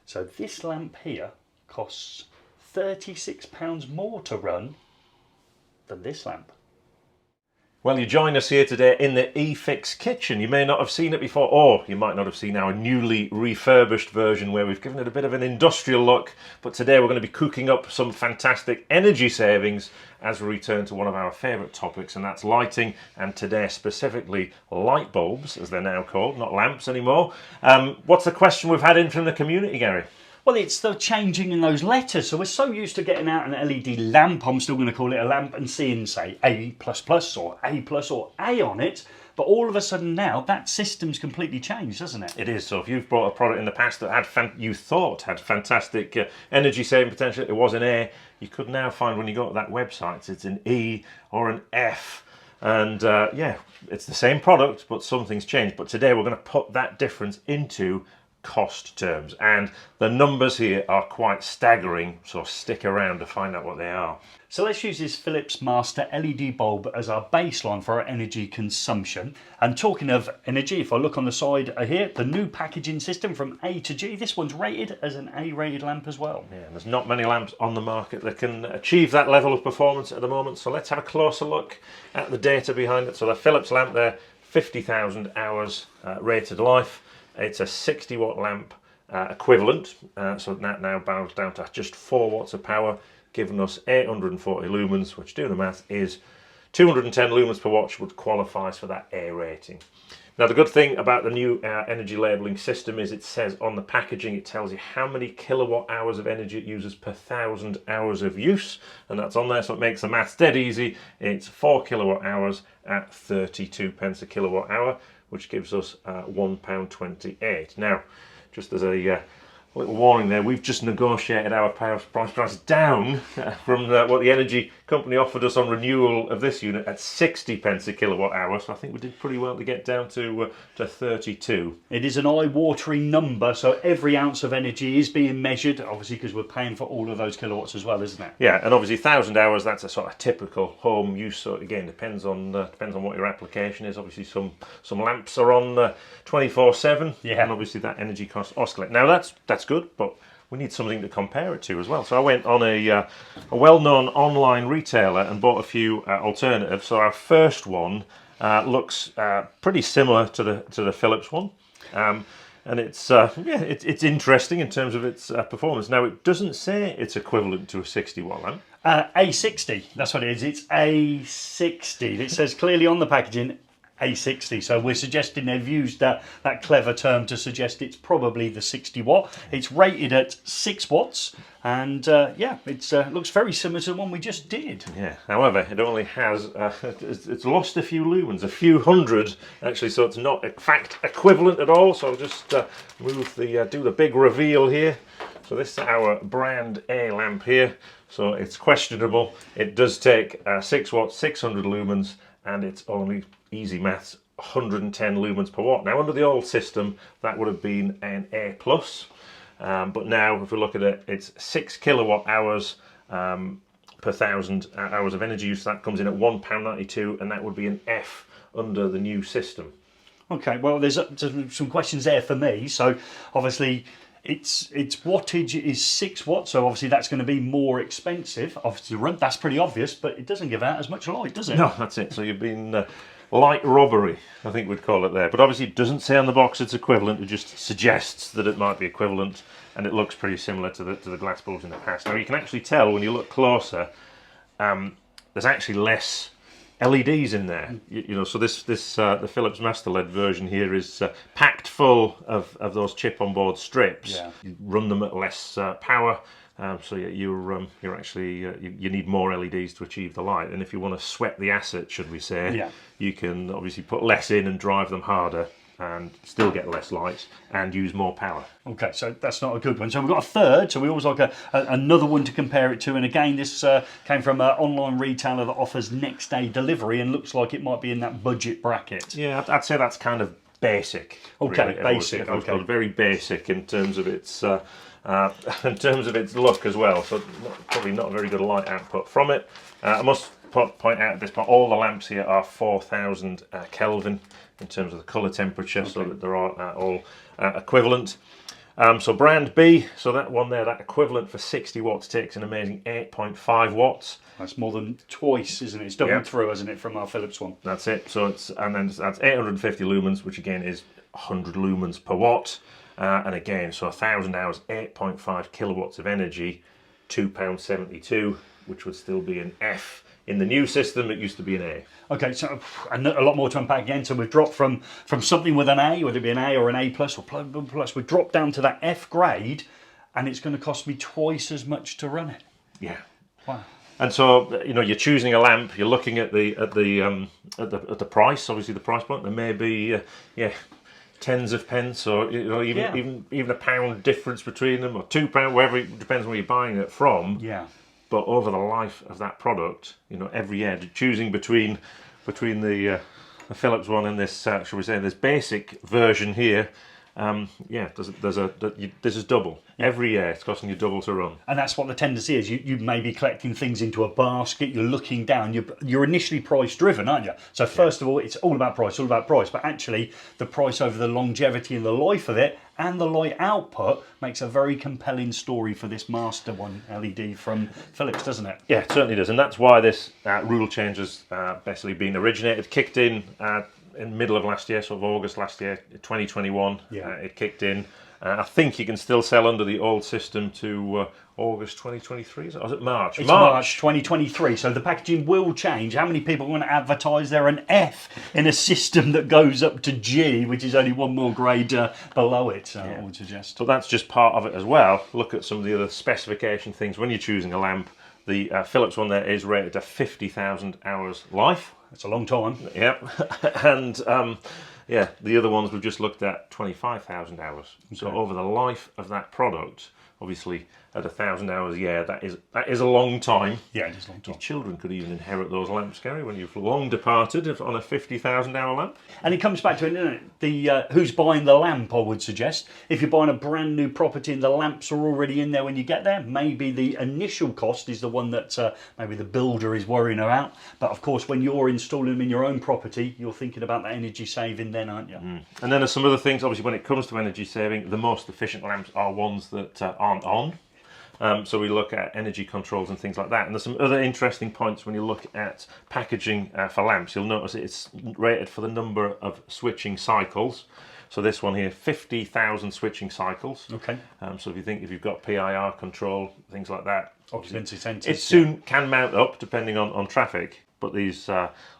So this lamp here costs £36 more to run than this lamp. Well, you join us here today in the eFIXX kitchen. You may not have seen it before, or you might not have seen our newly refurbished version where we've given it a bit of an industrial look. But today we're going to be cooking up some fantastic energy savings as we return to one of our favourite topics, and that's lighting, and today specifically light bulbs, as they're now called, not lamps anymore. What's the question we've had in from the community, Gary? Well, it's the changing in those letters. So we're so used to getting out an LED lamp, I'm still going to call it a lamp, and seeing, say, A++ or A+ or A on it. But all of a sudden now, that system's completely changed, hasn't it? It is. So if you've bought a product in the past that you thought had fantastic energy saving potential, it was an A, you could now find when you go to that website, it's an E or an F. And yeah, it's the same product, but something's changed. But today we're going to put that difference into cost terms, and the numbers here are quite staggering, so stick around to find out what they are. So let's use this Phillips Master LED bulb as our baseline for our energy consumption. And talking of energy, if I look on the side here, the new packaging system from A to G, this one's rated as an A-rated lamp as well. Yeah, there's not many lamps on the market that can achieve that level of performance at the moment, so let's have a closer look at the data behind it. So the Philips lamp there, 50,000 hours rated life. It's a 60 watt lamp equivalent, so that now boils down to just 4 watts of power, giving us 840 lumens, which, doing the math, is 210 lumens per watt, which qualifies for that A rating. Now, the good thing about the new energy labelling system is it says on the packaging, it tells you how many kilowatt hours of energy it uses per 1,000 hours of use, and that's on there, so it makes the maths dead easy. It's 4 kilowatt hours at 32 pence a kilowatt hour, which gives us £1.28. Now, just as a little warning there, we've just negotiated our price down from what the energy company offered us on renewal of this unit at 60 pence a kilowatt hour, so I think we did pretty well to get down to 32. It is an eye-watering number, so every ounce of energy is being measured, obviously, because we're paying for all of those kilowatts as well, isn't it? Yeah, and obviously 1,000 hours, that's a sort of typical home use, so again, depends on what your application is. Obviously some lamps are on 24/7, yeah, and obviously that energy cost oscillate. Now that's good, but we need something to compare it to as well. So I went on a well-known online retailer and bought a few alternatives. So our first one looks pretty similar to the Philips one, and it's it's interesting in terms of its performance. Now, it doesn't say it's equivalent to a 60 watt lamp. A60, that's what it is. It's A60. It says clearly on the packaging A60, so we're suggesting they've used that clever term to suggest it's probably the 60 watt. It's rated at 6 watts, and yeah, it looks very similar to the one we just did. Yeah, however, it only has, it's lost a few lumens, a few hundred actually, so it's not in fact equivalent at all. So I'll just do the big reveal here. So this is our brand A lamp here, so it's questionable. It does take 6 watts, 600 lumens, and it's only, easy maths, 110 lumens per watt. Now, under the old system, that would have been an A+, but now, if we look at it, it's 6 kilowatt hours per 1,000 hours of energy use. That comes in at £1.92, and that would be an F under the new system. Okay, well, there's some questions there for me. So, obviously, its wattage is 6 watts, so obviously that's going to be more expensive. Obviously, that's pretty obvious, but it doesn't give out as much light, does it? No, that's it. So you've been light robbery, I think we'd call it there. But obviously it doesn't say on the box it's equivalent, it just suggests that it might be equivalent, and it looks pretty similar to the glass bulbs in the past. Now, you can actually tell when you look closer, there's actually less LEDs in there. You know, so the Phillips Master LED version here is packed full of those chip on board strips. Yeah. You run them at less power, so you're actually you need more LEDs to achieve the light. And if you want to sweat the asset, should we say, yeah, you can obviously put less in and drive them harder, and still get less light and use more power. Okay, so that's not a good one. So we've got a third, so we always like another one to compare it to. And again, this came from an online retailer that offers next day delivery and looks like it might be in that budget bracket. Yeah, I'd say that's kind of basic. Okay, really. basic. Okay, very basic in terms of its look as well. So probably not a very good light output from it. I must point out at this point, all the lamps here are 4,000 Kelvin in terms of the colour temperature, so that they're all equivalent. So brand B, so that one there, that equivalent for 60 watts takes an amazing 8.5 watts. That's more than twice, isn't it? It's doubled Yep. through, hasn't it, from our Philips one? That's it. So that's 850 lumens, which again is 100 lumens per watt. And again, so 1,000 hours, 8.5 kilowatts of energy, £2.72, which would still be an F. In the new system, it used to be an A. Okay, so and a lot more to unpack again. So we've dropped from something with an A, whether it be an A or an A plus or plus, we've dropped down to that F grade, and it's going to cost me twice as much to run it. Yeah. Wow. And so, you know, you're choosing a lamp. You're looking at the price. Obviously, the price point. There may be, tens of pence, or you know, even a pound difference between them, or £2, wherever. It depends where you're buying it from. Yeah. But over the life of that product, you know, every year, choosing between the Philips one and this, shall we say, this basic version here, this is double. Every year it's costing you double to run. And that's what the tendency is. You may be collecting things into a basket, you're looking down, you're initially price driven, aren't you? So first of all, it's all about price, but actually the price over the longevity and the life of it and the light output makes a very compelling story for this Master One LED from Philips, doesn't it? Yeah, it certainly does. And that's why this rule change has basically been originated, kicked in the middle of last year, sort of August last year, 2021. It kicked in. I think you can still sell under the old system to August 2023, or is it March? It's March 2023, so the packaging will change. How many people are going to advertise they're an F in a system that goes up to G, which is only one more grade below it, I would suggest. So that's just part of it as well. Look at some of the other specification things. When you're choosing a lamp, the Philips one there is rated to 50,000 hours life. That's a long time. Yep. And the other ones we've just looked at 25,000 hours. Okay. So over the life of that product, obviously at 1,000 hours a year, that is a long time. Yeah, it is a long time. Your children could even inherit those lamps, Gary, when you've long departed on a 50,000 hour lamp. And it comes back to it, doesn't it? The who's buying the lamp, I would suggest. If you're buying a brand new property and the lamps are already in there when you get there, maybe the initial cost is the one that maybe the builder is worrying about. But of course, when you're installing them in your own property, you're thinking about that energy saving then, aren't you? And then there's some other things, obviously, when it comes to energy saving, the most efficient lamps are ones that aren't on. So we look at energy controls and things like that. And there's some other interesting points when you look at packaging for lamps. You'll notice it's rated for the number of switching cycles. So this one here, 50,000 switching cycles. Okay. So if you've got PIR control, things like that. Occupancy sensors. It soon can mount up depending on traffic. But these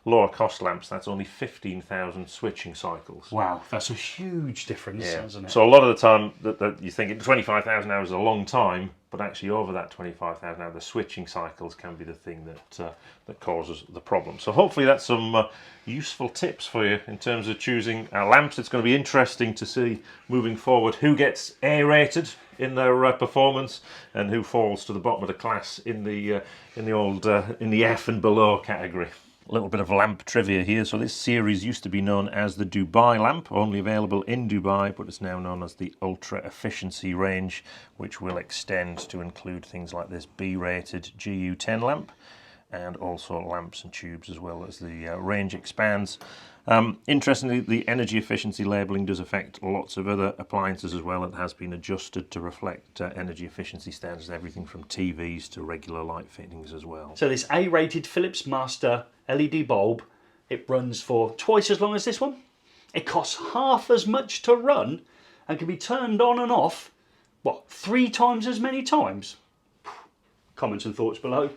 lower cost lamps, that's only 15,000 switching cycles. Wow, that's a huge difference, isn't it? So a lot of the time that you think 25,000 hours is a long time, but actually over that 25,000 hours, the switching cycles can be the thing that causes the problem. So hopefully that's some useful tips for you in terms of choosing lamps. It's going to be interesting to see moving forward who gets A-rated in their performance and who falls to the bottom of the class in the F and below category. A little bit of lamp trivia here. So this series used to be known as the Dubai lamp, only available in Dubai, but it's now known as the Ultra Efficiency range, which will extend to include things like this B-rated GU10 lamp, and also lamps and tubes as well as the range expands. Interestingly, the energy efficiency labelling does affect lots of other appliances as well. It has been adjusted to reflect energy efficiency standards, everything from TVs to regular light fittings as well. So this A-rated Philips Master LED bulb, it runs for twice as long as this one. It costs half as much to run and can be turned on and off, 3 times as many times? Comments and thoughts below.